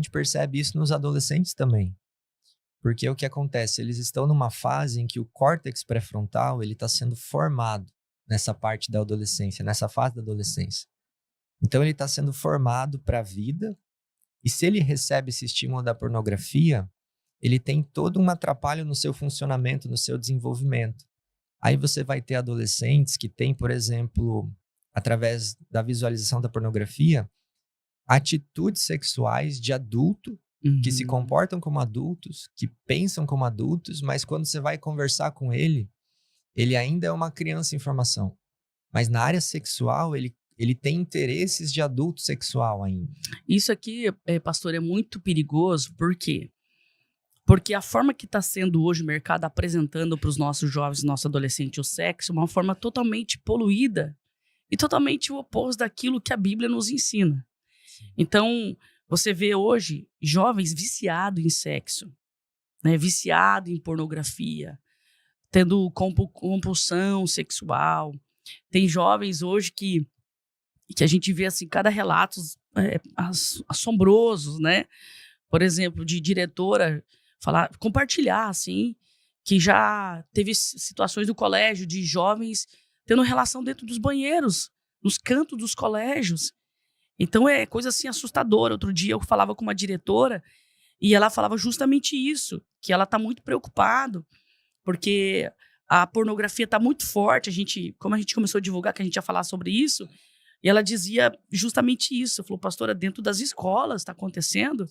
gente percebe isso nos adolescentes também. Porque o que acontece? Eles estão numa fase em que o córtex pré-frontal ele está sendo formado nessa parte da adolescência, nessa fase da adolescência. Então ele está sendo formado para a vida, e se ele recebe esse estímulo da pornografia, ele tem todo um atrapalho no seu funcionamento, no seu desenvolvimento. Aí você vai ter adolescentes que têm, por exemplo, através da visualização da pornografia, atitudes sexuais de adulto, que se comportam como adultos, que pensam como adultos, mas quando você vai conversar com ele, ele ainda é uma criança em formação. Mas na área sexual, ele tem interesses de adulto sexual ainda. Isso aqui, pastor, é muito perigoso. Por quê? Porque a forma que está sendo hoje o mercado apresentando para os nossos jovens, nosso adolescente, o sexo, é uma forma totalmente poluída e totalmente o oposto daquilo que a Bíblia nos ensina. Então, você vê hoje jovens viciados em sexo, né? Viciados em pornografia, tendo compulsão sexual. Tem jovens hoje que a gente vê assim, cada relato assombrosos, né? Por exemplo, de diretora compartilhar assim, que já teve situações do colégio de jovens tendo relação dentro dos banheiros, nos cantos dos colégios. Então é coisa assim assustadora. Outro dia eu falava com uma diretora e ela falava justamente isso, que ela está muito preocupada, porque a pornografia está muito forte. Como a gente começou a divulgar que a gente ia falar sobre isso, e ela dizia justamente isso. Falou, pastora, dentro das escolas está acontecendo.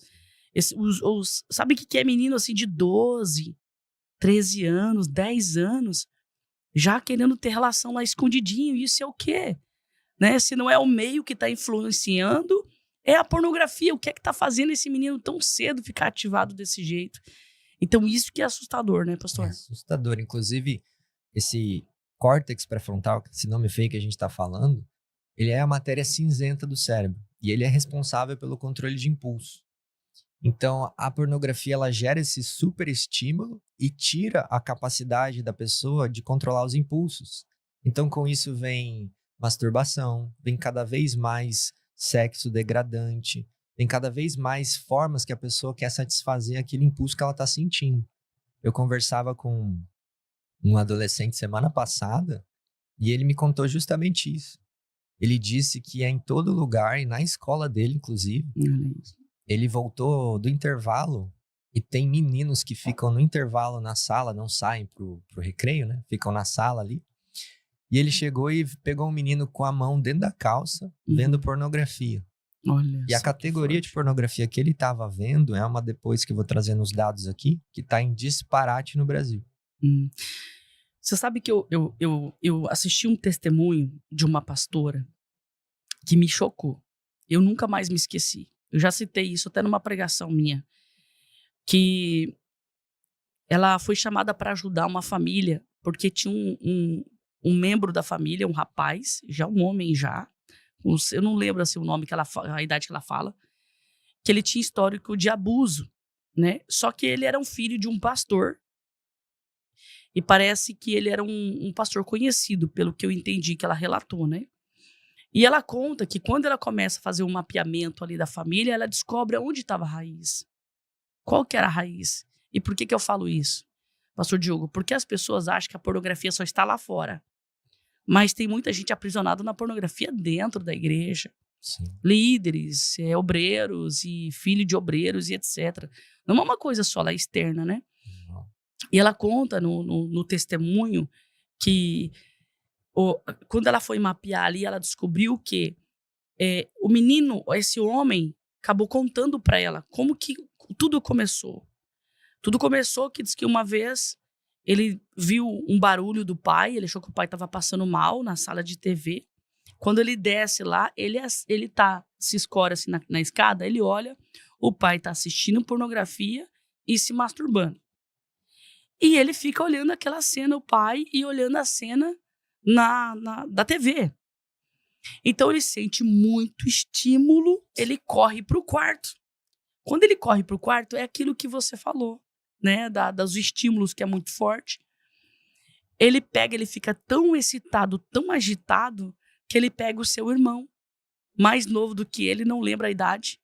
Sabe o que é menino assim de 12, 13 anos, 10 anos, já querendo ter relação lá escondidinho? Isso é o quê? Né? Se não é o meio que está influenciando, é a pornografia. O que é que está fazendo esse menino tão cedo ficar ativado desse jeito? Então, isso que é assustador, né, pastor? É assustador. Inclusive, esse córtex pré-frontal, esse nome feio que a gente está falando, ele é a matéria cinzenta do cérebro. E ele é responsável pelo controle de impulso. Então, a pornografia, ela gera esse super estímulo e tira a capacidade da pessoa de controlar os impulsos. Então, com isso vem masturbação, vem cada vez mais sexo degradante, vem cada vez mais formas que a pessoa quer satisfazer aquele impulso que ela está sentindo. Eu conversava com um adolescente semana passada e ele me contou justamente isso. Ele disse que é em todo lugar, e na escola dele, inclusive. Ele voltou do intervalo e tem meninos que ficam no intervalo na sala, não saem pro recreio, né? Ficam na sala ali. E ele chegou e pegou um menino com a mão dentro da calça, vendo pornografia. Olha, e a categoria de pornografia que ele estava vendo é uma, depois que eu vou trazendo os dados aqui, que está em disparate no Brasil. Você sabe que eu assisti um testemunho de uma pastora que me chocou. Eu nunca mais me esqueci. Eu já citei isso até numa pregação minha, que ela foi chamada para ajudar uma família, porque tinha um membro da família, um rapaz, já um homem já, eu não lembro assim, o nome a idade que ela fala, que ele tinha histórico de abuso, né? Só que ele era um filho de um pastor, e parece que ele era um pastor conhecido, pelo que eu entendi que ela relatou, né? E ela conta que quando ela começa a fazer um mapeamento ali da família, ela descobre onde estava a raiz. Qual que era a raiz? E por que eu falo isso, pastor Diogo? Porque as pessoas acham que a pornografia só está lá fora. Mas tem muita gente aprisionada na pornografia dentro da igreja. Sim. Líderes, obreiros e filho de obreiros e etc. Não é uma coisa só lá externa, né? Não. E ela conta no testemunho que quando ela foi mapear ali, ela descobriu que o menino, esse homem, acabou contando para ela como que tudo começou. Tudo começou que diz que uma vez ele viu um barulho do pai, ele achou que o pai estava passando mal na sala de TV. Quando ele desce lá, ele se escora assim na escada, ele olha, o pai está assistindo pornografia e se masturbando. E ele fica olhando aquela cena, o pai, e olhando a cena da TV. Então ele sente muito estímulo, ele corre para o quarto. Quando ele corre para o quarto, é aquilo que você falou, né? Dos estímulos, que é muito forte. Ele fica tão excitado, tão agitado, que ele pega o seu irmão, mais novo do que ele, não lembra a idade.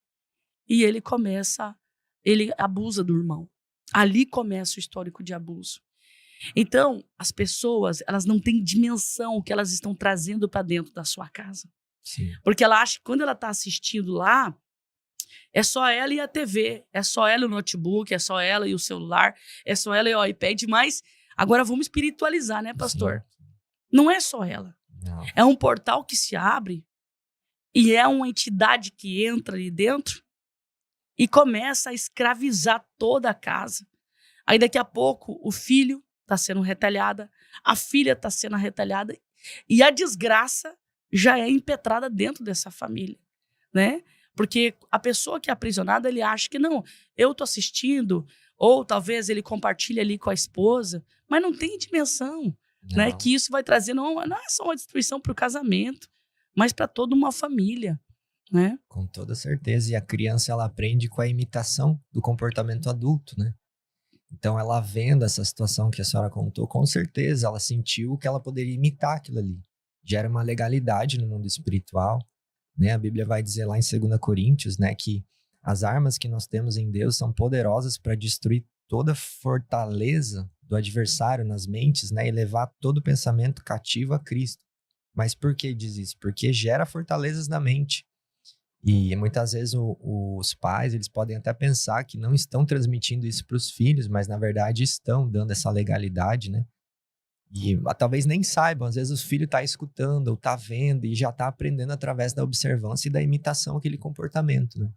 e ele abusa do irmão. Ali começa o histórico de abuso. Então, as pessoas, elas não têm dimensão o que elas estão trazendo para dentro da sua casa. Sim. Porque ela acha que quando ela está assistindo lá, é só ela e a TV, é só ela e o notebook, é só ela e o celular, é só ela e o iPad, mas agora vamos espiritualizar, né, pastor? Sim. Não é só ela. Não. É um portal que se abre e é uma entidade que entra ali dentro e começa a escravizar toda a casa. Aí daqui a pouco o filho está sendo retalhada, a filha está sendo retalhada e a desgraça já é impetrada dentro dessa família, né? Porque a pessoa que é aprisionada, ele acha que não, eu tô assistindo, ou talvez ele compartilhe ali com a esposa, mas não tem dimensão, né? Não. Que isso vai trazer, não é só uma destruição para o casamento, mas para toda uma família, né? Com toda certeza. E a criança, ela aprende com a imitação do comportamento adulto, né? Então, ela vendo essa situação que a senhora contou, com certeza ela sentiu que ela poderia imitar aquilo ali. Gera uma legalidade no mundo espiritual, né? A Bíblia vai dizer lá em 2 Coríntios, né, que as armas que nós temos em Deus são poderosas para destruir toda fortaleza do adversário nas mentes, né, e levar todo pensamento cativo a Cristo. Mas por que diz isso? Porque gera fortalezas na mente. E muitas vezes os pais, eles podem até pensar que não estão transmitindo isso para os filhos, mas na verdade estão dando essa legalidade, né? E talvez nem saibam, às vezes o filho está escutando ou está vendo e já está aprendendo através da observância e da imitação aquele comportamento, né?